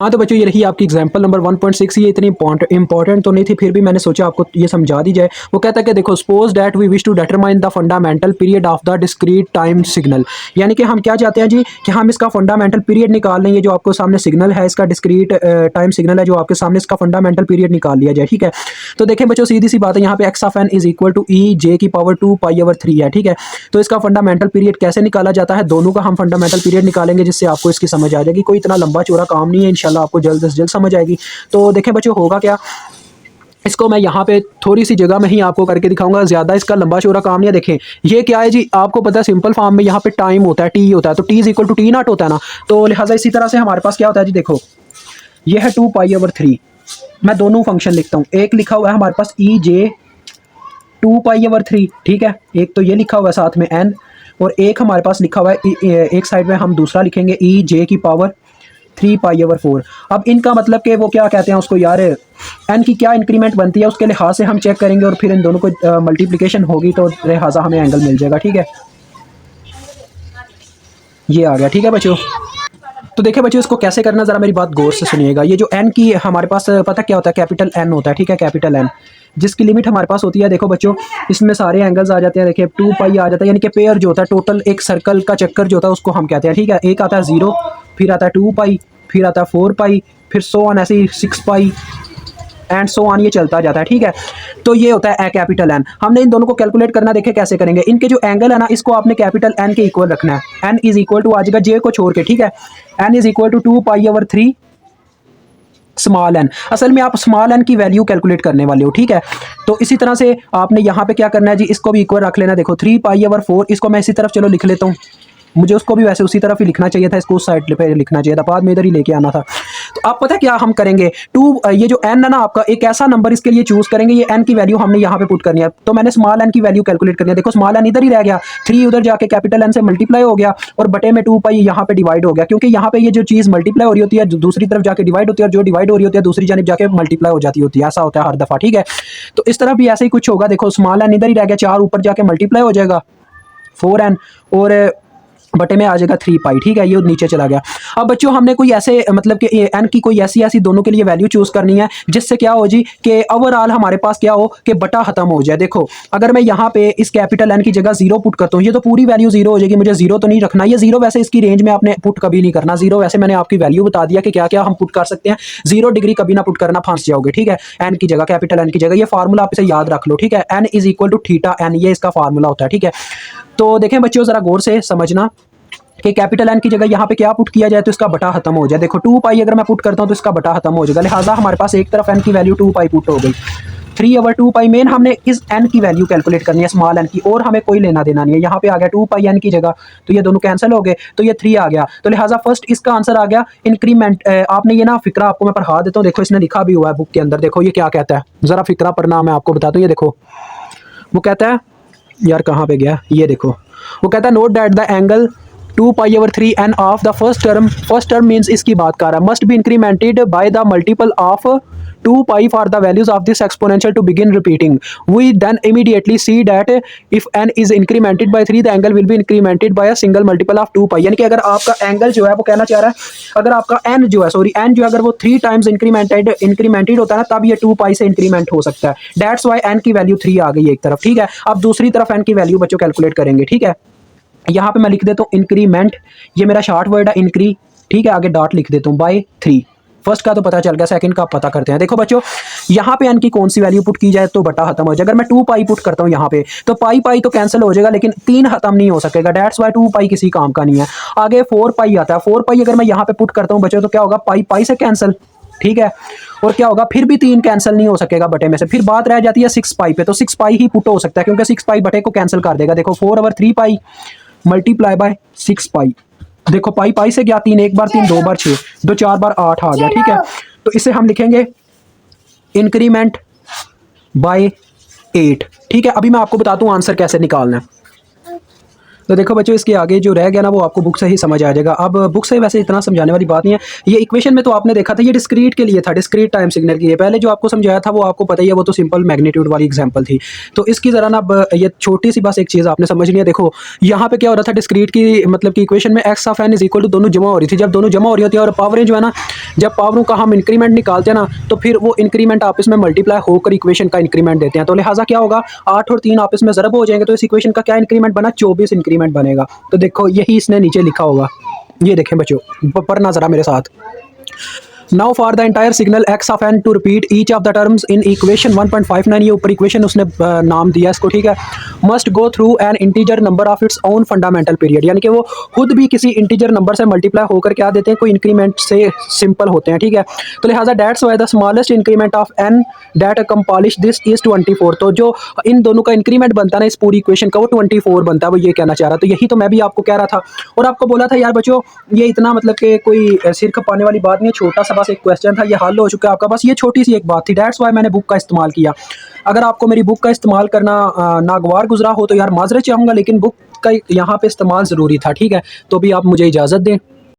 हाँ तो बच्चों ये रही आपकी एग्जांपल नंबर 1.6। ये इतनी इंपॉर्टेंट तो नहीं थी, फिर भी मैंने सोचा आपको ये समझा दी जाए। वो कहता है कि देखो, suppose that we wish to determine the fundamental period of the discrete time signal. यानी कि हम क्या चाहते हैं जी कि हम इसका फंडामेंटल पीरियड निकाल लें। ये जो आपको सामने सिग्नल है, इसका डिस्क्रीट टाइम सिग्नल है जो आपके सामने, इसका फंडामेंटल पीरियड निकाल लिया जाए। ठीक है, तो देखें बच्चों, सीधी सी बात है, यहाँ पे X of N is equal to E J की पावर 2 पाई/3 है। ठीक है, तो इसका फंडामेंटल पीरियड कैसे निकाला जाता है, दोनों का हम फंडामेंटल पीरियड निकालेंगे, जिससे आपको इसकी समझ आ जाएगी। कोई इतना लंबा चौड़ा काम नहीं है, इंशाल्लाह आपको जल्द से जल्द समझ आएगी। तो देखें बच्चों, होगा क्या, इसको मैं यहाँ पे थोड़ी सी जगह में ही आपको करके दिखाऊंगा, ज़्यादा इसका लंबा चौड़ा काम नहीं है। देखें ये क्या है जी, आपको पता है सिंपल फॉर्म में यहाँ पे टाइम होता है, टी होता है, तो T is equal to T not होता है ना। तो लिहाजा इसी तरह से हमारे पास क्या होता है जी, देखो ये है 2 पाई/3। मैं दोनों फंक्शन लिखता हूँ, एक लिखा हुआ है हमारे पास ई जे 2 पाई/3। ठीक है, एक तो ये लिखा हुआ है साथ में एन, और एक हमारे पास लिखा हुआ है एक साइड में हम दूसरा लिखेंगे ई जे की पावर 3 पाई/4। अब इनका मतलब कि वो क्या कहते हैं उसको यार, एन की क्या इंक्रीमेंट बनती है उसके लिहाज से हम चेक करेंगे, और फिर इन दोनों को मल्टीप्लिकेशन होगी तो लिहाजा हमें एंगल मिल जाएगा। ठीक है, ये आ गया। ठीक है बच्चों, तो देखिए बच्चों, इसको कैसे करना ज़रा मेरी बात गौर से सुनिएगा। ये जो एन की हमारे पास पता क्या होता है, कैपिटल एन होता है। ठीक है, कैपिटल एन जिसकी लिमिट हमारे पास होती है, देखो बच्चों इसमें सारे एंगल्स आ जाते हैं। देखिए 2 पाई आ जाता है, यानी कि पेयर जो होता है, टोटल एक सर्कल का चक्कर जो होता है उसको हम कहते हैं। ठीक है, एक आता है 0, फिर आता है 2 पाई, फिर आता है 4 पाई, फिर सो ऑन, ऐसे ही 6 पाई एंड सो ऑन, ये चलता जाता है। ठीक है, तो ये होता है कैपिटल एन। हमने इन दोनों को कैलकुलेट करना, देखे कैसे करेंगे। इनके जो एंगल है ना, इसको आपने कैपिटल एन के इक्वल रखना है। एन इज इक्वल टू आ जाएगा जे को छोड़ के। ठीक है, एन इज इक्वल टू 2 पाई/3 स्मॉल एन। असल में आप स्मॉल एन की वैल्यू कैलकुलेट करने वाले हो। ठीक है, तो इसी तरह से आपने यहाँ पे क्या करना है जी, इसको भी इक्वल रख लेना। देखो 3 पाई/4, इसको मैं इसी तरफ चलो लिख लेता हूँ, मुझे उसको भी वैसे उसी तरफ ही लिखना चाहिए था, इसको उस साइड पे लिखना चाहिए था, बाद में इधर ही लेके आना था। तो आप पता क्या हम करेंगे, ये जो एन है ना आपका, एक ऐसा नंबर इसके लिए चूज करेंगे, ये एन की वैल्यू हमने यहाँ पे पुट करनी है। तो मैंने स्मॉल एन की वैल्यू कैलकुलेट करनी है। देखो स्मॉल एन इधर ही रह गया, 3 उधर जाके कैपिटल एन से मल्टीप्लाई हो गया, और बटे में 2 पाई यहाँ पे डिवाइड हो गया, क्योंकि यहाँ पे ये जो चीज़ मल्टीप्लाई हो रही होती है दूसरी तरफ जाके डिवाइड होती है, और जो डिवाइड हो रही होती है दूसरी जानब जाके मल्टीप्लाई हो जाती होती है। ऐसा होता है हर दफ़ा। ठीक है, तो इस तरफ भी ऐसे ही कुछ होगा। देखो स्मॉल एन इधर ही रह गया, 4 ऊपर जाके मल्टीप्लाई हो जाएगा 4n, और बटे में आ जाएगा 3 पाई। ठीक है, ये नीचे चला गया। अब बच्चों हमने कोई ऐसे मतलब कि एन की कोई ऐसी ऐसी दोनों के लिए वैल्यू चूज करनी है जिससे क्या हो जी कि ओवरऑल हमारे पास क्या हो कि बटा खत्म हो जाए। देखो अगर मैं यहाँ पे इस कैपिटल एन की जगह 0 पुट करता हूँ, ये तो पूरी वैल्यू 0 हो जाएगी, मुझे 0 तो नहीं रखना। ये 0 वैसे इसकी रेंज में आपने पुट कभी नहीं करना। 0 वैसे मैंने आपकी वैल्यू बता दिया कि क्या क्या हम पुट कर सकते हैं। 0 डिग्री कभी ना पुट करना, फंस जाओगे। ठीक है, एन की जगह, कैपिटल एन की जगह, ये फार्मूला आप इसे याद रख लो। ठीक है, N is equal to theta n, ये इसका फार्मूला होता है। ठीक है, तो देखें बच्चों जरा गौर से समझना कि कैपिटल एन की जगह यहाँ पे क्या पुट किया जाए तो इसका बटा खत्म हो जाए। देखो 2 पाई अगर मैं पुट करता हूँ तो इसका बटा खत्म हो जाएगा, लिहाजा हमारे पास एक तरफ एन की वैल्यू 2 पाई पुट हो गई। 3/2 पाई मेन हमने इस एन की वैल्यू कैलकुलेट करनी है, स्मॉल एन की, और हमें कोई लेना देना नहीं है। यहाँ पे आ गया 2 पाई एन की जगह, तो ये दोनों कैंसिल हो गए, तो ये 3 आ गया। तो लिहाजा फर्स्ट इसका आंसर आ गया इंक्रीमेंट। आपने ये ना फिक्रा आपको मैं पढ़ा देता हूँ, देखो इसने लिखा भी हुआ है बुक के अंदर। देखो ये क्या कहता है, जरा फिक्रा पढ़ना, मैं आपको बताता हूँ। ये देखो वो कहता है, यार कहाँ पे गया, ये देखो वो कहता है नोट दैट द एंगल 2 पाई/3 N of the first term means इसकी बात कर रहा है, must be incremented by the multiple of 2 pi for the values of this exponential to begin repeating. We then immediately see that if N is incremented by 3 the angle will be incremented by a single multiple of 2 pi. यानी कि अगर आपका angle जो है वो कहना चाह रहा है, अगर आपका एन जो है एन जो है अगर वो 3 टाइम्स इंक्रीमेंटेड होता है ना, तब ये 2 पाई से इंक्रीमेंट हो सकता है। दैट्स वाई एन की वैल्यू 3 आ गई एक तरफ। ठीक है, अब दूसरी तरफ एन की वैल्यू बच्चों कैलकुलेट करेंगे। ठीक है, यहाँ पे मैं लिख देता हूँ इंक्रीमेंट, ये मेरा शॉर्ट वर्ड है इंक्री। ठीक है, आगे डॉट लिख देता हूँ बाय 3। फर्स्ट का तो पता चल गया, सेकंड का पता करते हैं। देखो बच्चों यहाँ पे एन की कौन सी वैल्यू पुट की जाए तो बटा खत्म हो जाए। अगर मैं 2 पाई पुट करता हूँ यहाँ पे तो पाई पाई तो कैंसिल हो जाएगा, लेकिन 3 खत्म नहीं हो सकेगा। डेट्स वाई 2 पाई किसी काम का नहीं है। आगे 4 पाई आता है, 4 पाई अगर मैं यहाँ पे पुट करता हूँ बच्चों तो क्या होगा, पाई पाई से कैंसिल। ठीक है, और क्या होगा, फिर भी 3 कैंसिल नहीं हो सकेगा बटे में से, फिर बात रह जाती है 6 पाई पे। तो 6 पाई ही पुट हो सकता है क्योंकि 6 पाई बटे को कैंसिल कर देगा। देखो 4/3 पाई मल्टीप्लाई बाय 6 पाई। देखो पाई पाई से गया 3, एक बार 3, 2 बार 6, 2 4 बार 8 आ गया। ठीक है, तो इसे हम लिखेंगे इंक्रीमेंट बाय 8। ठीक है, अभी मैं आपको बताता हूँ आंसर कैसे निकालना है। तो देखो बच्चों, इसके आगे जो रह गया ना वो आपको बुक से ही समझ आ जाएगा। अब बुक से वैसे इतना समझाने वाली बात नहीं है। ये इक्वेशन में तो आपने देखा था, ये डिस्क्रीट के लिए था, डिस्क्रीट टाइम सिग्नल के लिए। पहले जो आपको समझाया था वो आपको पता ही है, वो तो सिंपल मैग्नीट्यूड वाली एग्जांपल थी। तो इसकी ज़रा ना अब ये छोटी सी बस एक चीज़ आपने समझनी है। देखो यहाँ पे क्या हो रहा था, डिस्क्रीट की मतलब कि इक्वेशन में x of N is equal to दोनों जमा हो रही थी। जब दोनों जमा हो रही होती है और पावरें जो है ना, जब पावरों का हम इंक्रीमेंट निकालते हैं ना, तो फिर वो इंक्रीमेंट आपस में मल्टीप्लाई होकर इक्वेशन का इंक्रीमेंट देते हैं। तो लिहाजा क्या होगा, 8 और 3 आपस में ज़रब हो जाएंगे, तो इस इक्वेशन का क्या इंक्रीमेंट बना, 24 इंक्रीमेंट बनेगा। तो देखो यही इसने नीचे लिखा होगा, ये देखें बच्चों, पढ़ना ज़रा मेरे साथ। Now for the entire signal x of n to repeat each of the terms in equation 1.59, ये ऊपर इक्वेशन उसने नाम दिया इसको, ठीक है। Must go through an integer number of its own fundamental period, यानी कि वो खुद भी किसी इंटीजर नंबर से मल्टीप्लाई होकर क्या देते हैं, कोई इंक्रीमेंट से सिंपल होते हैं, ठीक है। तो लिहाजा that's why the smallest increment of n that accomplish this is 24। तो जो इन दोनों का इंक्रीमेंट बनता है ना इस पूरी इक्वेशन का, वो 24 बनता है। वो ये कहना चाह रहा, तो यही तो मैं भी आपको कह रहा था और आपको बोला था यार बच्चों, ये इतना मतलब कि कोई सिर खपाने वाली बात नहीं है, छोटा सा बस एक क्वेश्चन था, ये हल हो चुका है आपका। बस ये छोटी सी एक बात थी, डेट्स वाई मैंने बुक का इस्तेमाल किया। अगर आपको मेरी बुक का इस्तेमाल करना नागवार गुजरा हो तो यार माजरत चाहूँगा, लेकिन बुक का यहाँ पे इस्तेमाल ज़रूरी था, ठीक है। तो भी आप मुझे इजाज़त दें।